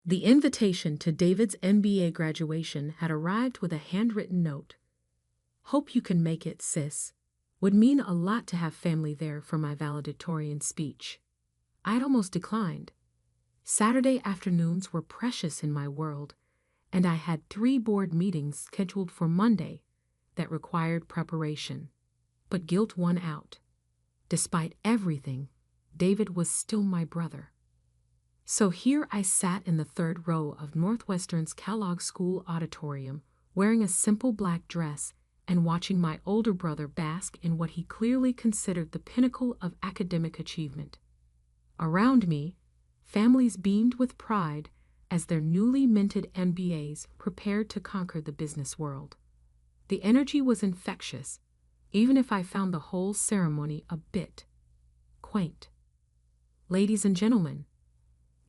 The invitation to David's MBA graduation had arrived with a handwritten note. "Hope you can make it, sis." Would mean a lot to have family there for my valedictorian speech. I'd almost declined. Saturday afternoons were precious in my world, and I had 3 board meetings scheduled for Monday that required preparation. But guilt won out. Despite everything, David was still my brother. So here I sat in the 3rd row of Northwestern's Kellogg School auditorium, wearing a simple black dress and watching my older brother bask in what he clearly considered the pinnacle of academic achievement. Around me, families beamed with pride as their newly minted MBAs prepared to conquer the business world. The energy was infectious, even if I found the whole ceremony a bit quaint. "Ladies and gentlemen,"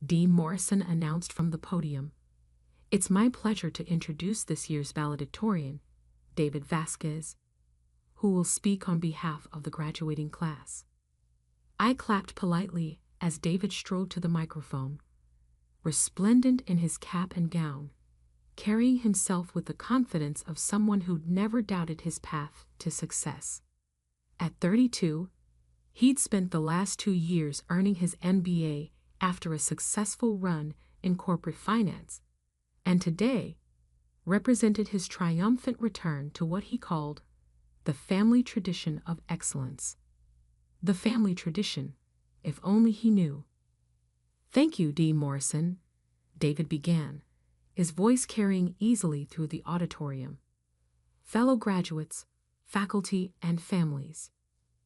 Dean Morrison announced from the podium, "it's my pleasure to introduce this year's valedictorian, David Vasquez, who will speak on behalf of the graduating class." I clapped politely as David strode to the microphone, resplendent in his cap and gown, carrying himself with the confidence of someone who'd never doubted his path to success. At 32, he'd spent the last 2 years earning his MBA after a successful run in corporate finance, and today represented his triumphant return to what he called the family tradition of excellence. The family tradition, if only he knew. "Thank you, Dean Morrison," David began, his voice carrying easily through the auditorium. "Fellow graduates, faculty, and families,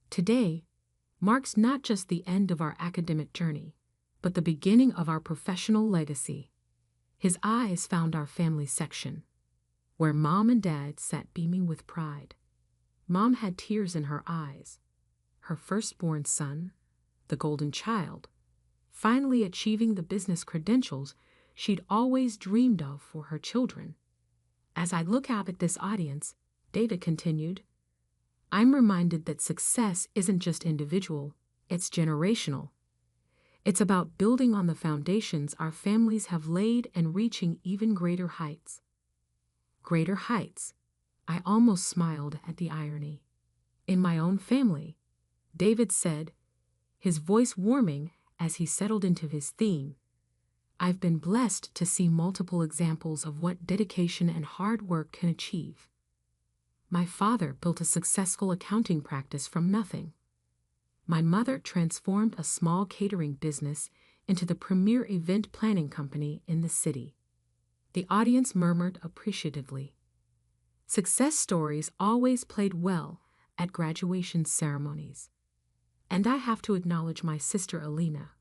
today marks not just the end of our academic journey, but the beginning of our professional legacy." His eyes found our family section, where Mom and Dad sat beaming with pride. Mom had tears in her eyes. Her firstborn son, the golden child, finally achieving the business credentials she'd always dreamed of for her children. As I look out at this audience, David continued, "I'm reminded that success isn't just individual, it's generational. It's about building on the foundations our families have laid and reaching even greater heights." Greater heights. I almost smiled at the irony. "In my own family," David said, his voice warming as he settled into his theme, "I've been blessed to see multiple examples of what dedication and hard work can achieve. My father built a successful accounting practice from nothing. My mother transformed a small catering business into the premier event planning company in the city." The audience murmured appreciatively. Success stories always played well at graduation ceremonies. And I have to acknowledge my sister Alina,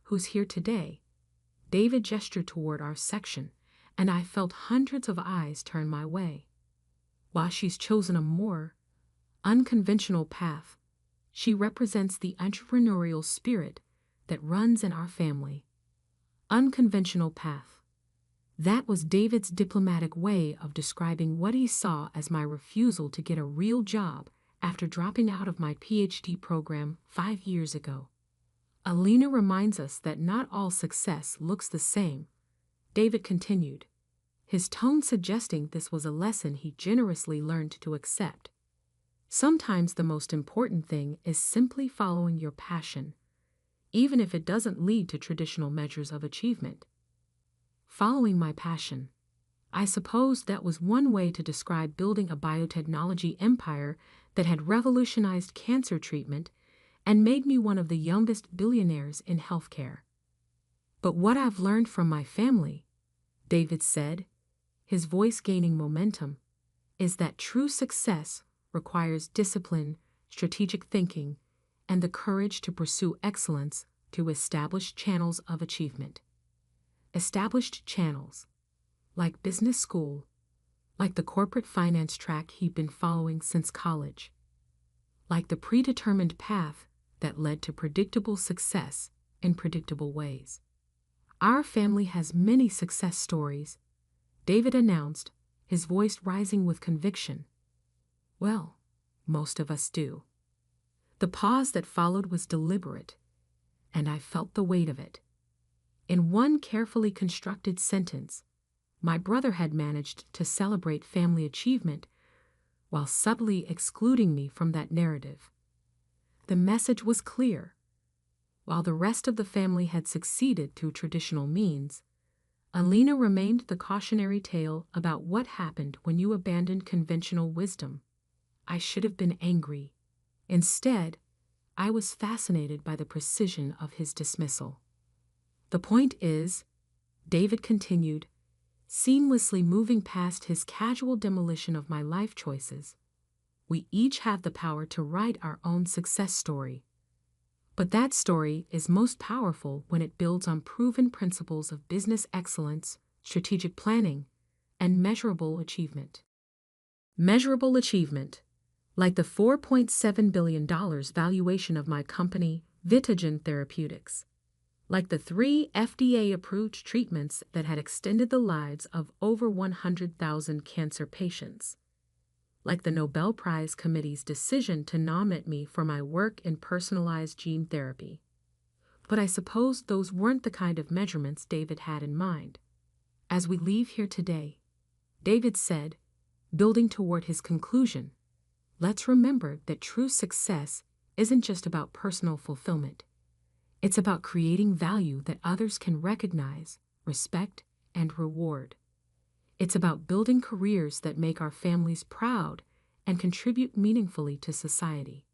who's here today. David gestured toward our section, and I felt hundreds of eyes turn my way. While she's chosen a more unconventional path, she represents the entrepreneurial spirit that runs in our family. Unconventional path. That was David's diplomatic way of describing what he saw as my refusal to get a real job after dropping out of my PhD program 5 years ago. "Alina reminds us that not all success looks the same," David continued, his tone suggesting this was a lesson he generously learned to accept. "Sometimes the most important thing is simply following your passion, even if it doesn't lead to traditional measures of achievement." Following my passion. I suppose that was one way to describe building a biotechnology empire that had revolutionized cancer treatment and made me one of the youngest billionaires in healthcare. "But what I've learned from my family," David said, his voice gaining momentum, "is that true success requires discipline, strategic thinking, and the courage to pursue excellence through established channels of achievement." Established channels, like business school, like the corporate finance track he'd been following since college, like the predetermined path that led to predictable success in predictable ways. "Our family has many success stories," David announced, his voice rising with conviction. "Well, most of us do." The pause that followed was deliberate, and I felt the weight of it. In one carefully constructed sentence, my brother had managed to celebrate family achievement while subtly excluding me from that narrative. The message was clear. While the rest of the family had succeeded through traditional means, Alina remained the cautionary tale about what happened when you abandoned conventional wisdom. I should have been angry. Instead, I was fascinated by the precision of his dismissal. The point is, David continued, seamlessly moving past his casual demolition of my life choices, we each have the power to write our own success story. But that story is most powerful when it builds on proven principles of business excellence, strategic planning, and measurable achievement. Measurable achievement, like the $4.7 billion valuation of my company, Vitagen Therapeutics. Like the 3 FDA-approved treatments that had extended the lives of over 100,000 cancer patients. Like the Nobel Prize Committee's decision to nominate me for my work in personalized gene therapy. But I suppose those weren't the kind of measurements David had in mind. As we leave here today, David said, building toward his conclusion, let's remember that true success isn't just about personal fulfillment. It's about creating value that others can recognize, respect, and reward. It's about building careers that make our families proud and contribute meaningfully to society.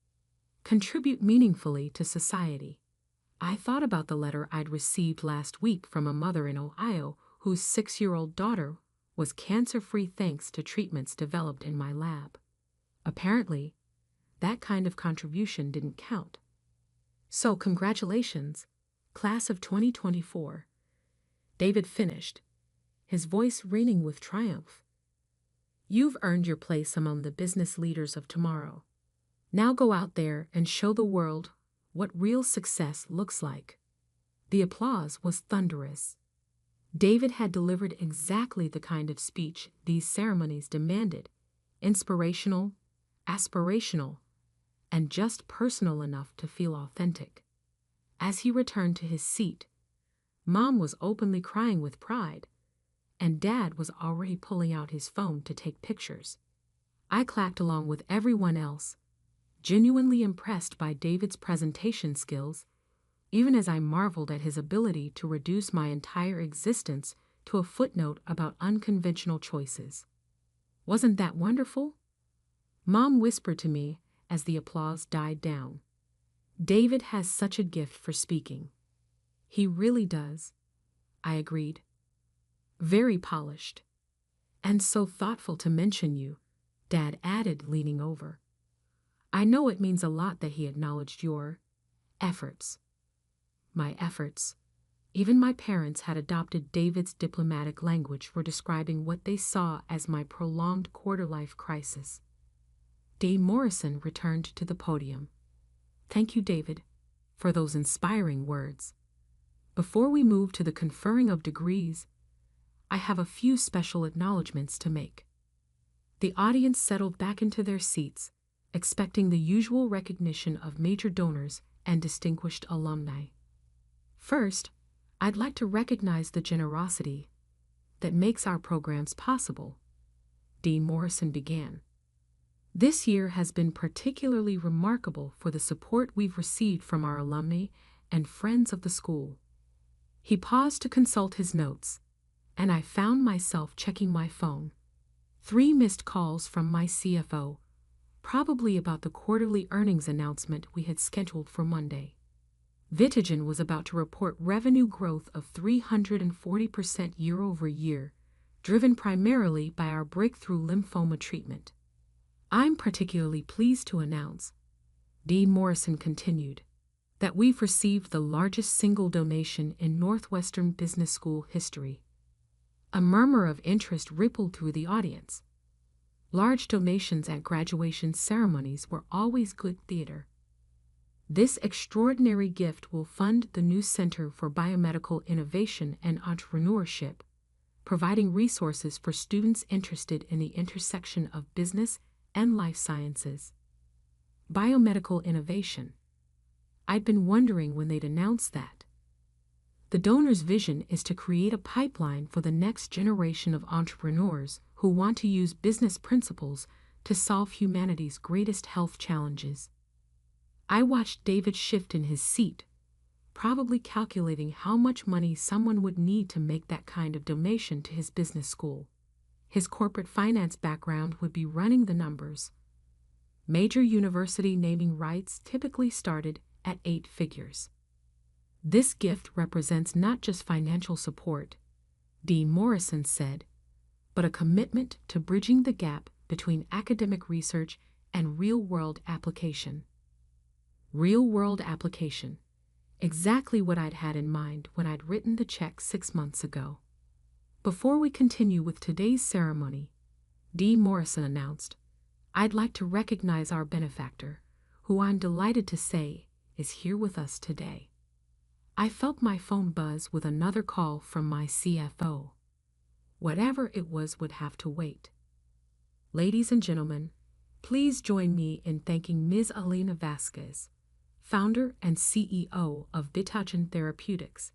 Contribute meaningfully to society. I thought about the letter I'd received last week from a mother in Ohio whose 6-year-old daughter was cancer-free thanks to treatments developed in my lab. Apparently, that kind of contribution didn't count. So congratulations, class of 2024. David finished, his voice ringing with triumph. You've earned your place among the business leaders of tomorrow. Now go out there and show the world what real success looks like. The applause was thunderous. David had delivered exactly the kind of speech these ceremonies demanded, inspirational, aspirational, and just personal enough to feel authentic. As he returned to his seat, Mom was openly crying with pride, and Dad was already pulling out his phone to take pictures. I clapped along with everyone else, genuinely impressed by David's presentation skills, even as I marveled at his ability to reduce my entire existence to a footnote about unconventional choices. Wasn't that wonderful? Mom whispered to me as the applause died down. David has such a gift for speaking. He really does, I agreed. Very polished. And so thoughtful to mention you, Dad added, leaning over. I know it means a lot that he acknowledged your efforts. My efforts. Even my parents had adopted David's diplomatic language for describing what they saw as my prolonged quarter-life crisis. Dean Morrison returned to the podium. Thank you, David, for those inspiring words. Before we move to the conferring of degrees, I have a few special acknowledgments to make. The audience settled back into their seats, expecting the usual recognition of major donors and distinguished alumni. First, I'd like to recognize the generosity that makes our programs possible, Dean Morrison began. This year has been particularly remarkable for the support we've received from our alumni and friends of the school. He paused to consult his notes, and I found myself checking my phone. 3 missed calls from my CFO, probably about the quarterly earnings announcement we had scheduled for Monday. Vitagen was about to report revenue growth of 340% year-over-year, driven primarily by our breakthrough lymphoma treatment. I'm particularly pleased to announce, Dean Morrison continued, that we've received the largest single donation in Northwestern Business School history. A murmur of interest rippled through the audience. Large donations at graduation ceremonies were always good theater. This extraordinary gift will fund the new Center for Biomedical Innovation and Entrepreneurship, providing resources for students interested in the intersection of business and life sciences. Biomedical innovation. I'd been wondering when they'd announce that. The donor's vision is to create a pipeline for the next generation of entrepreneurs who want to use business principles to solve humanity's greatest health challenges. I watched David shift in his seat, probably calculating how much money someone would need to make that kind of donation to his business school. His corporate finance background would be running the numbers. Major university naming rights typically started at 8 figures. This gift represents not just financial support, Dean Morrison said, but a commitment to bridging the gap between academic research and real-world application. Real-world application. Exactly what I'd had in mind when I'd written the check 6 months ago. Before we continue with today's ceremony, Dean Morrison announced, I'd like to recognize our benefactor, who I'm delighted to say is here with us today. I felt my phone buzz with another call from my CFO. Whatever it was would have to wait. Ladies and gentlemen, please join me in thanking Ms. Elena Vasquez, founder and CEO of Vitagen Therapeutics,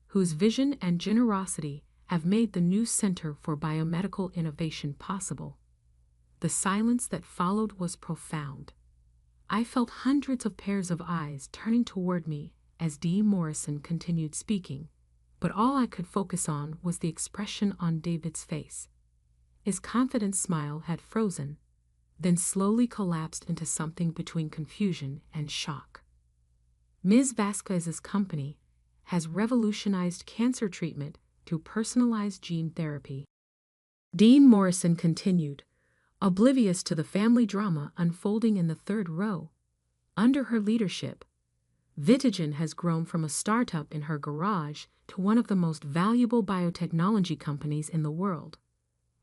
whose vision and generosity have made the new Center for Biomedical Innovation possible. The silence that followed was profound. I felt hundreds of pairs of eyes turning toward me as Dean Morrison continued speaking, but all I could focus on was the expression on David's face. His confident smile had frozen, then slowly collapsed into something between confusion and shock. Ms. Vasquez's company has revolutionized cancer treatment through personalized gene therapy. Dean Morrison continued, oblivious to the family drama unfolding in the third row. Under her leadership, Vitagen has grown from a startup in her garage to one of the most valuable biotechnology companies in the world.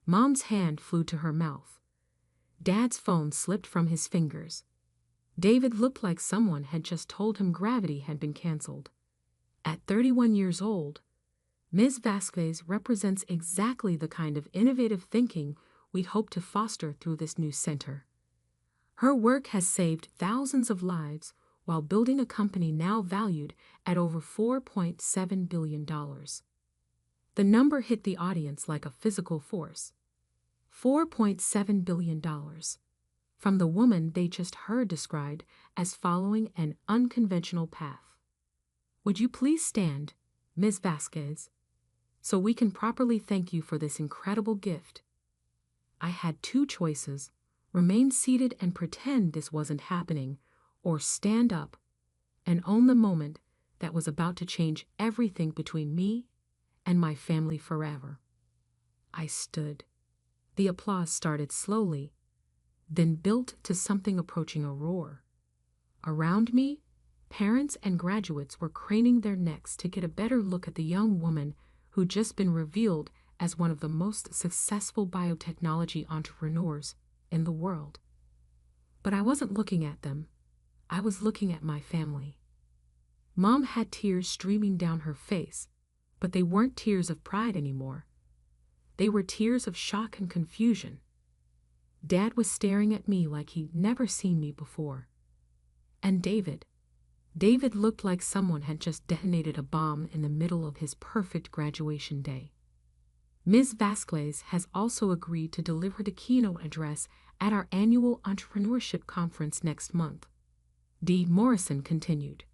Mom's hand flew to her mouth. Dad's phone slipped from his fingers. David looked like someone had just told him gravity had been canceled. At 31 years old, Ms. Vasquez represents exactly the kind of innovative thinking we hope to foster through this new center. Her work has saved thousands of lives while building a company now valued at over $4.7 billion. The number hit the audience like a physical force. $4.7 billion. From the woman they just heard described as following an unconventional path. Would you please stand, Ms. Vasquez, so we can properly thank you for this incredible gift? I had 2 choices: remain seated and pretend this wasn't happening, or stand up and own the moment that was about to change everything between me and my family forever. I stood. The applause started slowly, then built to something approaching a roar. Around me, parents and graduates were craning their necks to get a better look at the young woman who'd just been revealed as one of the most successful biotechnology entrepreneurs in the world. But I wasn't looking at them. I was looking at my family. Mom had tears streaming down her face, but they weren't tears of pride anymore. They were tears of shock and confusion. Dad was staring at me like he'd never seen me before. And David looked like someone had just detonated a bomb in the middle of his perfect graduation day. Ms. Vasquez has also agreed to deliver the keynote address at our annual entrepreneurship conference next month. Dean Morrison continued,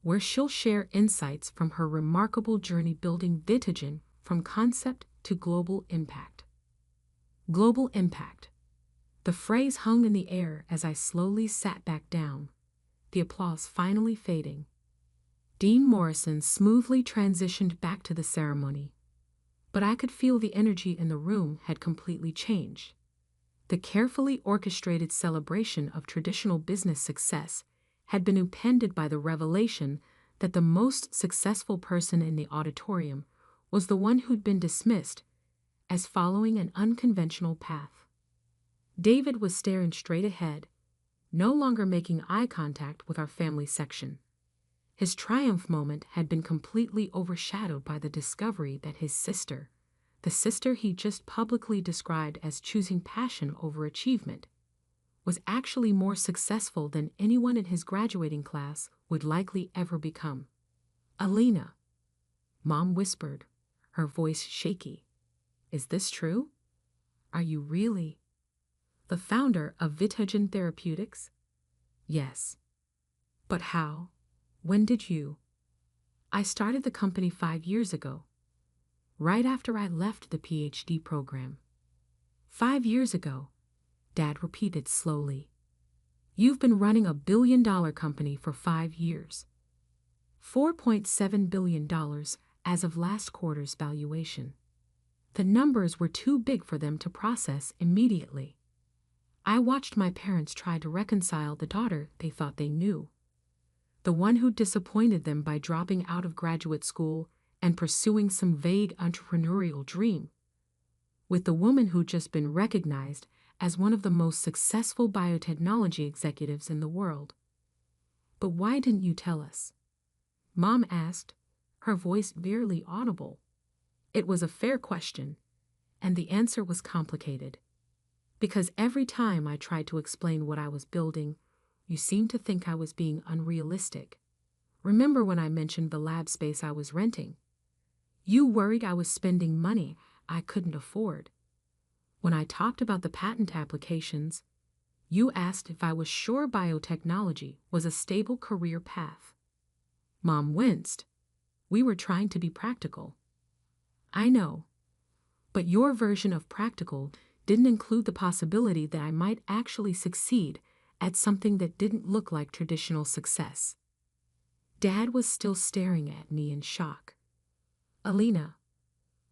where she'll share insights from her remarkable journey building Vitagen from concept to global impact. Global impact. The phrase hung in the air as I slowly sat back down, the applause finally fading. Dean Morrison smoothly transitioned back to the ceremony, but I could feel the energy in the room had completely changed. The carefully orchestrated celebration of traditional business success had been upended by the revelation that the most successful person in the auditorium was the one who'd been dismissed as following an unconventional path. David was staring straight ahead, no longer making eye contact with our family section. His triumph moment had been completely overshadowed by the discovery that his sister, the sister he just publicly described as choosing passion over achievement, was actually more successful than anyone in his graduating class would likely ever become. Alina, Mom whispered, her voice shaky. Is this true? Are you really the founder of Vitagen Therapeutics? Yes. But how? When did you? I started the company 5 years ago, right after I left the PhD program. 5 years ago, Dad repeated slowly. You've been running $1 billion company for 5 years. $4.7 billion as of last quarter's valuation. The numbers were too big for them to process immediately. I watched my parents try to reconcile the daughter they thought they knew, the one who disappointed them by dropping out of graduate school and pursuing some vague entrepreneurial dream, with the woman who'd just been recognized as one of the most successful biotechnology executives in the world. But why didn't you tell us? Mom asked, her voice barely audible. It was a fair question, and the answer was complicated. Because every time I tried to explain what I was building, you seemed to think I was being unrealistic. Remember when I mentioned the lab space I was renting? You worried I was spending money I couldn't afford. When I talked about the patent applications, you asked if I was sure biotechnology was a stable career path. Mom winced. We were trying to be practical. I know. But your version of practical didn't include the possibility that I might actually succeed at something that didn't look like traditional success. Dad was still staring at me in shock. Alina,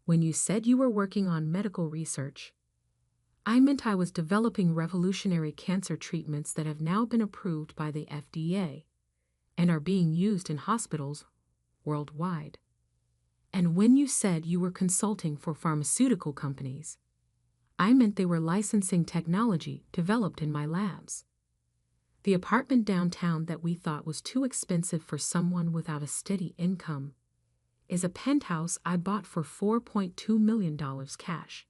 when you said you were working on medical research, I meant I was developing revolutionary cancer treatments that have now been approved by the FDA and are being used in hospitals worldwide. And when you said you were consulting for pharmaceutical companies, I meant they were licensing technology developed in my labs. The apartment downtown that we thought was too expensive for someone without a steady income is a penthouse I bought for $4.2 million cash.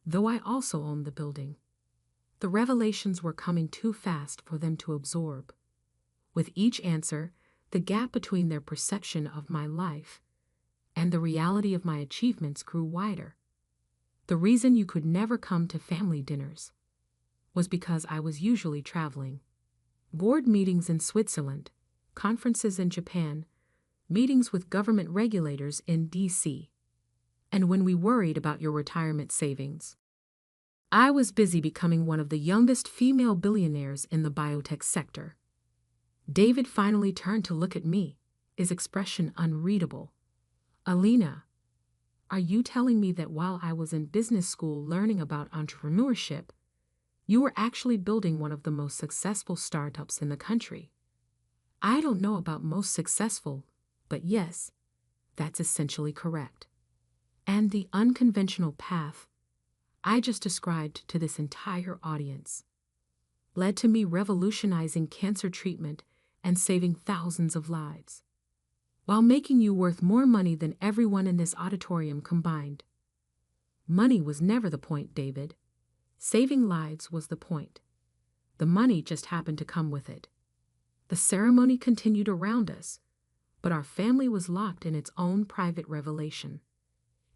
Though I also owned the building. The revelations were coming too fast for them to absorb. With each answer, the gap between their perception of my life and the reality of my achievements grew wider. The reason you could never come to family dinners was because I was usually traveling. Board meetings in Switzerland, conferences in Japan, meetings with government regulators in D.C. And when we worried about your retirement savings, I was busy becoming one of the youngest female billionaires in the biotech sector. David finally turned to look at me, his expression unreadable. Alina, are you telling me that while I was in business school learning about entrepreneurship, you were actually building one of the most successful startups in the country? I don't know about most successful, but yes, that's essentially correct. And the unconventional path I just described to this entire audience led to me revolutionizing cancer treatment and saving thousands of lives, while making you worth more money than everyone in this auditorium combined. Money was never the point, David. Saving lives was the point. The money just happened to come with it. The ceremony continued around us, but our family was locked in its own private revelation.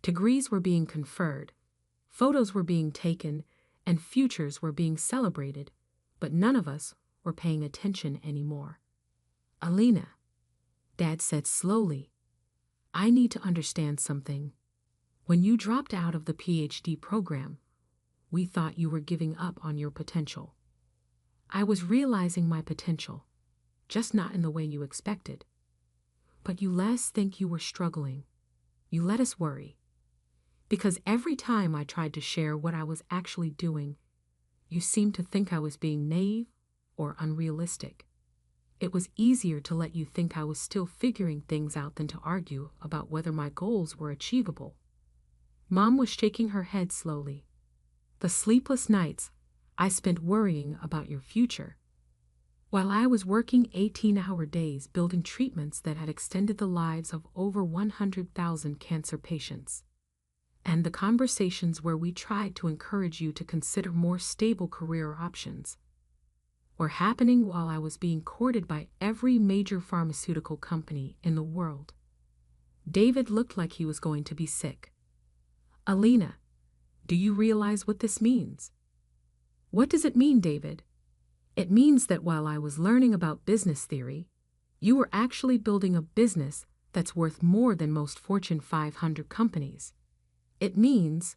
Degrees were being conferred, photos were being taken, and futures were being celebrated, but none of us were paying attention anymore. Alina, Dad said slowly, I need to understand something. When you dropped out of the PhD program, we thought you were giving up on your potential. I was realizing my potential, just not in the way you expected. But you let us think you were struggling. You let us worry. Because every time I tried to share what I was actually doing, you seemed to think I was being naive or unrealistic. It was easier to let you think I was still figuring things out than to argue about whether my goals were achievable. Mom was shaking her head slowly. The sleepless nights I spent worrying about your future, while I was working 18-hour days building treatments that had extended the lives of over 100,000 cancer patients. And the conversations where we tried to encourage you to consider more stable career options were happening while I was being courted by every major pharmaceutical company in the world. David looked like he was going to be sick. Alina, do you realize what this means? What does it mean, David? It means that while I was learning about business theory, you were actually building a business that's worth more than most Fortune 500 companies. It means,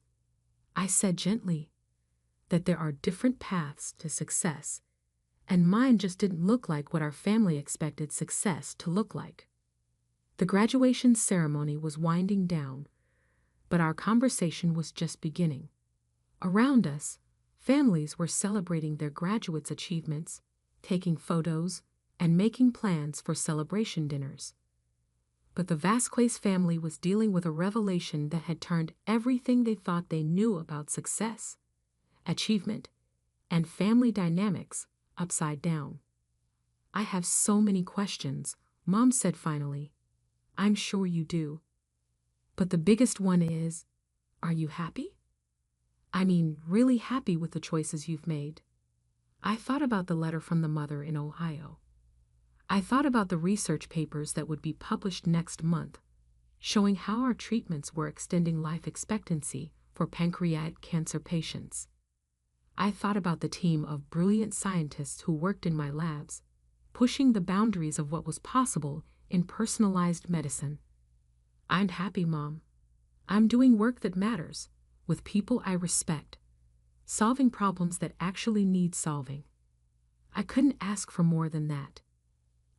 I said gently, that there are different paths to success, and mine just didn't look like what our family expected success to look like. The graduation ceremony was winding down, but our conversation was just beginning. Around us, families were celebrating their graduates' achievements, taking photos, and making plans for celebration dinners. But the Vasquez family was dealing with a revelation that had turned everything they thought they knew about success, achievement, and family dynamics upside down. I have so many questions, Mom said finally. I'm sure you do. But the biggest one is, are you happy? I mean, really happy with the choices you've made. I thought about the letter from the mother in Ohio. I thought about the research papers that would be published next month, showing how our treatments were extending life expectancy for pancreatic cancer patients. I thought about the team of brilliant scientists who worked in my labs, pushing the boundaries of what was possible in personalized medicine. I'm happy, Mom. I'm doing work that matters, with people I respect, solving problems that actually need solving. I couldn't ask for more than that,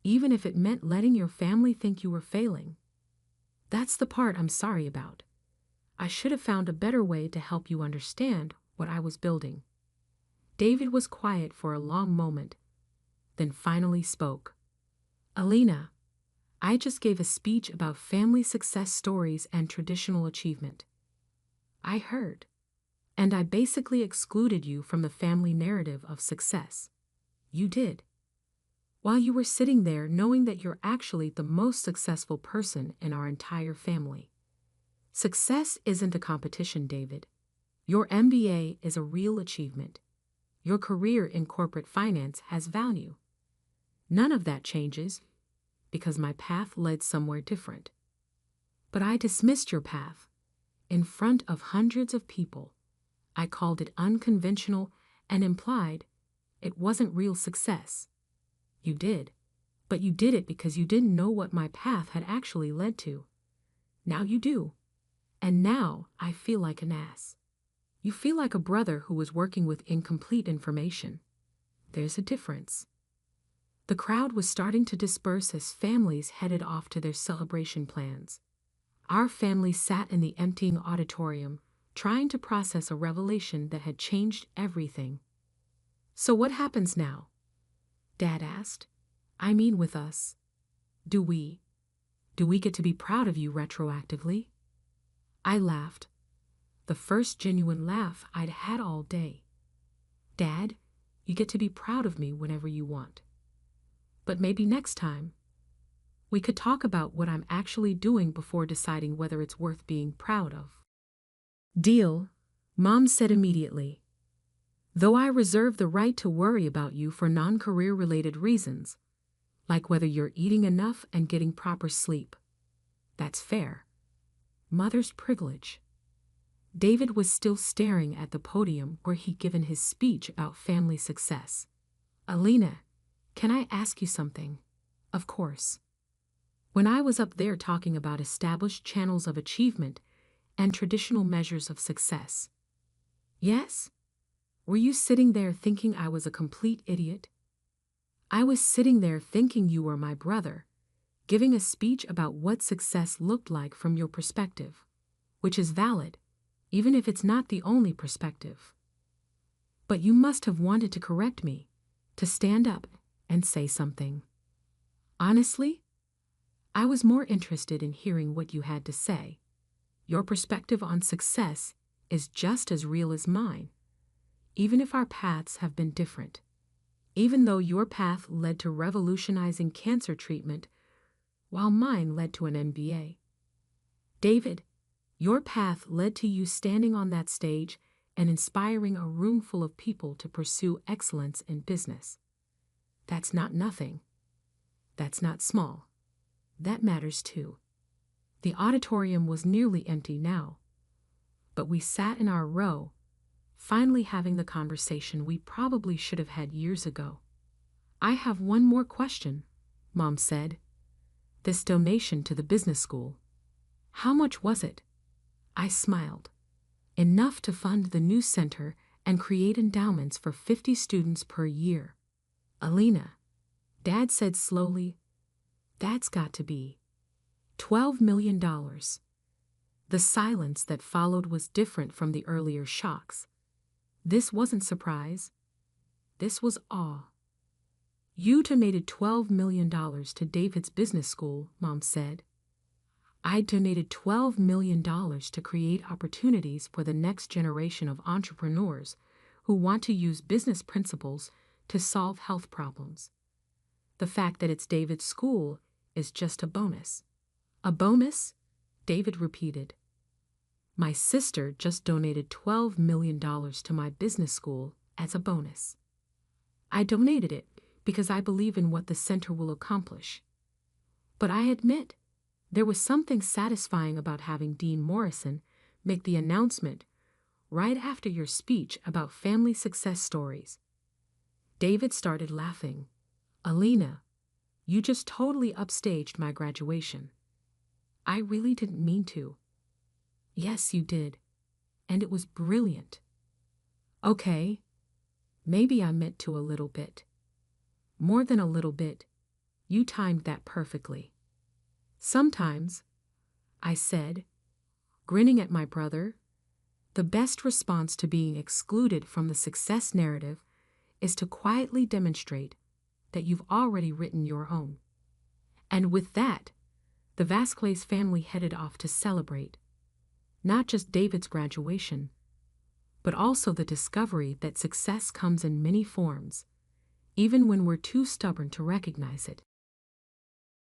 even if it meant letting your family think you were failing. That's the part I'm sorry about. I should have found a better way to help you understand what I was building. David was quiet for a long moment, then finally spoke. Alina, I just gave a speech about family success stories and traditional achievement. I heard, and I basically excluded you from the family narrative of success. You did. While you were sitting there knowing that you're actually the most successful person in our entire family. Success isn't a competition, David. Your MBA is a real achievement. Your career in corporate finance has value. None of that changes, because my path led somewhere different. But I dismissed your path. In front of hundreds of people, I called it unconventional and implied it wasn't real success. You did, but you did it because you didn't know what my path had actually led to. Now you do, and now I feel like an ass. You feel like a brother who was working with incomplete information. There's a difference. The crowd was starting to disperse as families headed off to their celebration plans. Our family sat in the emptying auditorium, trying to process a revelation that had changed everything. So what happens now? Dad asked. I mean with us. Do we get to be proud of you retroactively? I laughed. The first genuine laugh I'd had all day. Dad, you get to be proud of me whenever you want. But maybe next time, we could talk about what I'm actually doing before deciding whether it's worth being proud of. Deal, Mom said immediately. Though I reserve the right to worry about you for non-career related reasons, like whether you're eating enough and getting proper sleep. That's fair. Mother's privilege. David was still staring at the podium where he'd given his speech about family success. Alina, can I ask you something? Of course. When I was up there talking about established channels of achievement and traditional measures of success. Yes? Were you sitting there thinking I was a complete idiot? I was sitting there thinking you were my brother, giving a speech about what success looked like from your perspective, which is valid, even if it's not the only perspective. But you must have wanted to correct me, to stand up and say something. Honestly, I was more interested in hearing what you had to say. Your perspective on success is just as real as mine, even if our paths have been different. Even though your path led to revolutionizing cancer treatment, while mine led to an MBA. David, your path led to you standing on that stage and inspiring a room full of people to pursue excellence in business. That's not nothing. That's not small. That matters too. The auditorium was nearly empty now, but we sat in our row, finally having the conversation we probably should have had years ago. I have one more question, Mom said. This donation to the business school. How much was it? I smiled. Enough to fund the new center and create endowments for 50 students per year. Alina, Dad said slowly, that's got to be $12 million. The silence that followed was different from the earlier shocks. This wasn't surprise. This was awe. You donated $12 million to David's business school, Mom said. I donated $12 million to create opportunities for the next generation of entrepreneurs who want to use business principles to solve health problems. The fact that it's David's school is just a bonus. A bonus? David repeated. My sister just donated $12 million to my business school as a bonus. I donated it because I believe in what the center will accomplish. But I admit, there was something satisfying about having Dean Morrison make the announcement right after your speech about family success stories. David started laughing. Alina, you just totally upstaged my graduation. I really didn't mean to. Yes, you did. And it was brilliant. Okay. Maybe I meant to a little bit. More than a little bit. You timed that perfectly. Sometimes, I said, grinning at my brother, the best response to being excluded from the success narrative is to quietly demonstrate that you've already written your own. And with that, the Vasquez family headed off to celebrate, not just David's graduation, but also the discovery that success comes in many forms, even when we're too stubborn to recognize it.